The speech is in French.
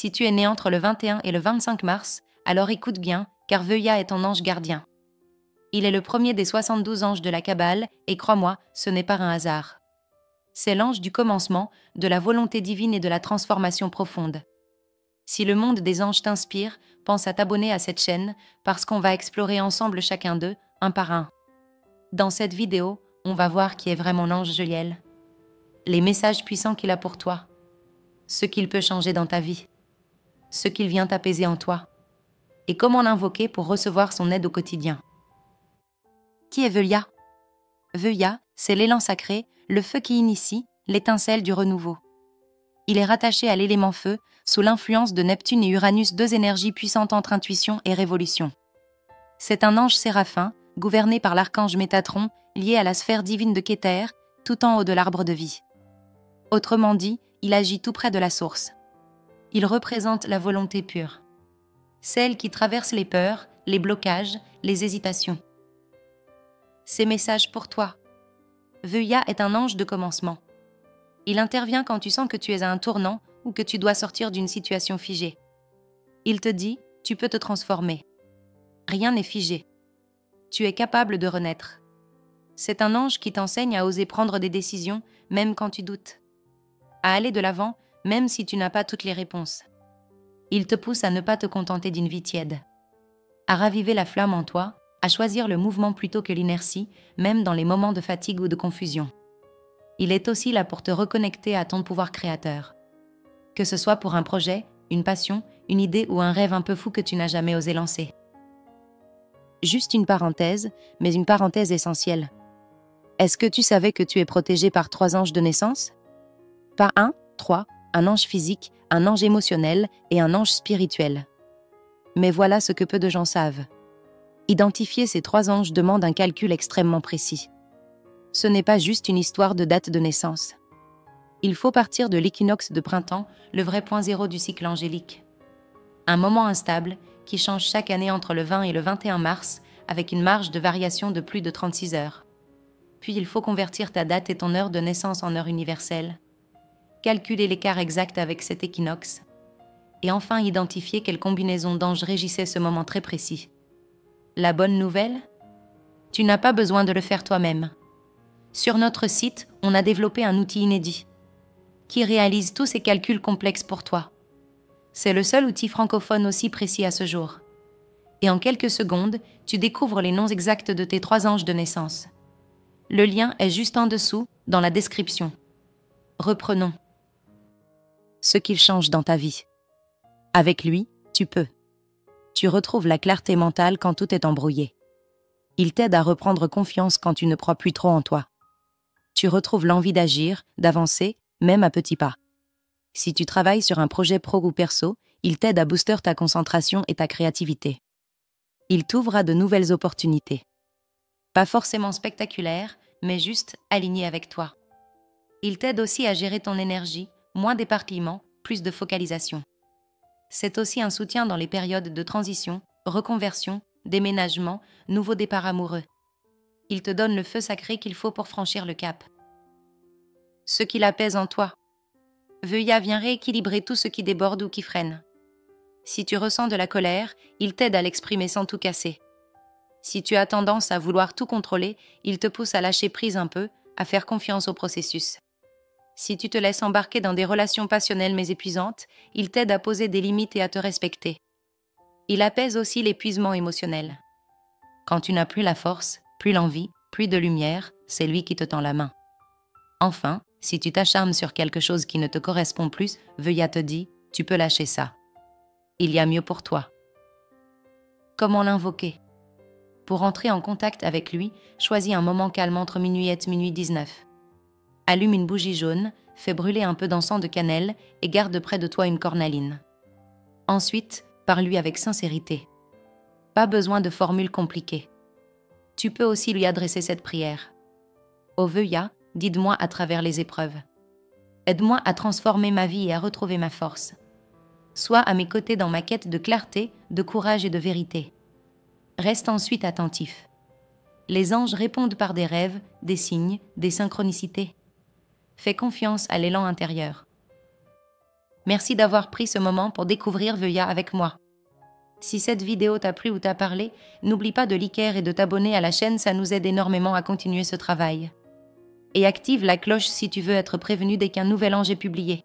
Si tu es né entre le 21 et le 25 mars, alors écoute bien, car Veuilla est ton ange gardien. Il est le premier des 72 anges de la Kabbale, et crois-moi, ce n'est pas un hasard. C'est l'ange du commencement, de la volonté divine et de la transformation profonde. Si le monde des anges t'inspire, pense à t'abonner à cette chaîne, parce qu'on va explorer ensemble chacun d'eux, un par un. Dans cette vidéo, on va voir qui est vraiment l'ange Jeuliel, les messages puissants qu'il a pour toi, ce qu'il peut changer dans ta vie, ce qu'il vient apaiser en toi, et comment l'invoquer pour recevoir son aide au quotidien. Qui est Veuilla ? Veuilla, c'est l'élan sacré, le feu qui initie, l'étincelle du renouveau. Il est rattaché à l'élément feu, sous l'influence de Neptune et Uranus, deux énergies puissantes entre intuition et révolution. C'est un ange séraphin, gouverné par l'archange Métatron, lié à la sphère divine de Kéter, tout en haut de l'arbre de vie. Autrement dit, il agit tout près de la source. Il représente la volonté pure, celle qui traverse les peurs, les blocages, les hésitations. Ces messages pour toi. Veuilla est un ange de commencement. Il intervient quand tu sens que tu es à un tournant ou que tu dois sortir d'une situation figée. Il te dit, tu peux te transformer. Rien n'est figé. Tu es capable de renaître. C'est un ange qui t'enseigne à oser prendre des décisions, même quand tu doutes. À aller de l'avant, même si tu n'as pas toutes les réponses. Il te pousse à ne pas te contenter d'une vie tiède. À raviver la flamme en toi, à choisir le mouvement plutôt que l'inertie, même dans les moments de fatigue ou de confusion. Il est aussi là pour te reconnecter à ton pouvoir créateur. Que ce soit pour un projet, une passion, une idée ou un rêve un peu fou que tu n'as jamais osé lancer. Juste une parenthèse, mais une parenthèse essentielle. Est-ce que tu savais que tu es protégé par 3 anges de naissance ? Pas 1, 3, un ange physique, un ange émotionnel et un ange spirituel. Mais voilà ce que peu de gens savent. Identifier ces 3 anges demande un calcul extrêmement précis. Ce n'est pas juste une histoire de date de naissance. Il faut partir de l'équinoxe de printemps, le vrai point zéro du cycle angélique. Un moment instable qui change chaque année entre le 20 et le 21 mars, avec une marge de variation de plus de 36 heures. Puis il faut convertir ta date et ton heure de naissance en heure universelle. Calculer l'écart exact avec cet équinoxe. Et enfin identifier quelle combinaison d'anges régissait ce moment très précis. La bonne nouvelle ? Tu n'as pas besoin de le faire toi-même. Sur notre site, on a développé un outil inédit qui réalise tous ces calculs complexes pour toi. C'est le seul outil francophone aussi précis à ce jour. Et en quelques secondes, tu découvres les noms exacts de tes 3 anges de naissance. Le lien est juste en dessous, dans la description. Reprenons. Ce qu'il change dans ta vie. Avec lui, tu peux. Tu retrouves la clarté mentale quand tout est embrouillé. Il t'aide à reprendre confiance quand tu ne crois plus trop en toi. Tu retrouves l'envie d'agir, d'avancer, même à petits pas. Si tu travailles sur un projet pro ou perso, il t'aide à booster ta concentration et ta créativité. Il t'ouvre à de nouvelles opportunités. Pas forcément spectaculaires, mais juste alignées avec toi. Il t'aide aussi à gérer ton énergie, moins d'éparpillement, plus de focalisation. C'est aussi un soutien dans les périodes de transition, reconversion, déménagement, nouveau départ amoureux. Il te donne le feu sacré qu'il faut pour franchir le cap. Ce qui l'apaise en toi. Veuilla vient rééquilibrer tout ce qui déborde ou qui freine. Si tu ressens de la colère, il t'aide à l'exprimer sans tout casser. Si tu as tendance à vouloir tout contrôler, il te pousse à lâcher prise un peu, à faire confiance au processus. Si tu te laisses embarquer dans des relations passionnelles mais épuisantes, il t'aide à poser des limites et à te respecter. Il apaise aussi l'épuisement émotionnel. Quand tu n'as plus la force, plus l'envie, plus de lumière, c'est lui qui te tend la main. Enfin, si tu t'acharnes sur quelque chose qui ne te correspond plus, Veuilla te dit, tu peux lâcher ça. Il y a mieux pour toi. Comment l'invoquer ? Pour entrer en contact avec lui, choisis un moment calme entre minuit et minuit 19. Allume une bougie jaune, fais brûler un peu d'encens de cannelle et garde près de toi une cornaline. Ensuite, parle-lui avec sincérité. Pas besoin de formules compliquées. Tu peux aussi lui adresser cette prière. Ô Veuilla, guide-moi à travers les épreuves. Aide-moi à transformer ma vie et à retrouver ma force. Sois à mes côtés dans ma quête de clarté, de courage et de vérité. Reste ensuite attentif. Les anges répondent par des rêves, des signes, des synchronicités. Fais confiance à l'élan intérieur. Merci d'avoir pris ce moment pour découvrir Veuilla avec moi. Si cette vidéo t'a plu ou t'a parlé, n'oublie pas de liker et de t'abonner à la chaîne, ça nous aide énormément à continuer ce travail. Et active la cloche si tu veux être prévenu dès qu'un nouvel ange est publié.